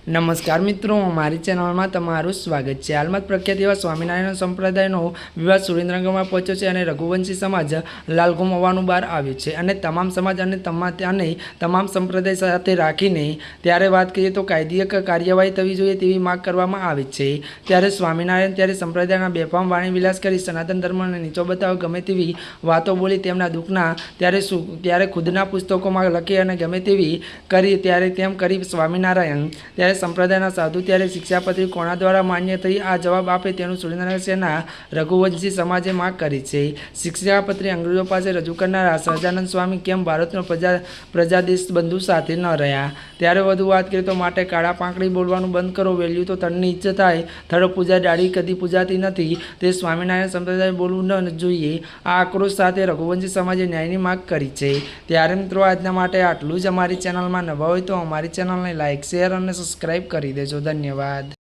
नमस्कार मित्रों, हमारी चैनल में तमारुं स्वागत है। हाल में प्रख्यात एवं स्वामीनारायण संप्रदायनो विवाद सुरेन्द्रनगर में पहोंच्यो छे अने रघुवंशी समाज लालघुम होवानुं बहार आव्युं छे अने तमाम समाज अने तमाम संप्रदाय साथे राखीने त्यारे वात करीए तो कायदेय कार्यवाही थवी जोईए तेवी माग करवामां आवी छे। त्यारे स्वामीनारायण त्यारे संप्रदायना बेफाम वाणी विलास करी सनातन धर्मने नीचो बतावी गमे तेवी वातो बोली तेमना दुखना त्यारे खुदना पुस्तकोमां लखी अने गमे तेवी करी त्यारे तेम करी स्वामीनारायण त्यारे संप्रदायना साधु त्यारे शिक्षापत्री कोना द्वारा मान्य थई आ जवाब आपे तेनुं सुरेन्द्रनगर शहेरना रघुवंशी समाजे माग करी छे। शिक्षापत्री अंग्रेजों पासे रजू करनारा सहजानंद स्वामी केम भारतनो प्रजादेश बंधु साथे न रह्या। त्यारे वधु वात करीए तो माटे काळा पांकड़ी बोलवानुं बंध करो। वेल्यू तो तड़नी इज्जत थाय, थड़ पूजा डाળી कदी पूजाती नथी ते स्वामीनारायण संप्रदाय बोलवुं न जोईए। आ आक्रोश साथे रघुवंशी समाजे न्यायनी माग करी छे। त्यारे मित्रों आजना माटे आटલું જ। અમારી ચેનલમાં નવા હોય તો અમારી ચેનલને લાइक शेर और सब्सक्राइब કરી દેજો। धन्यवाद।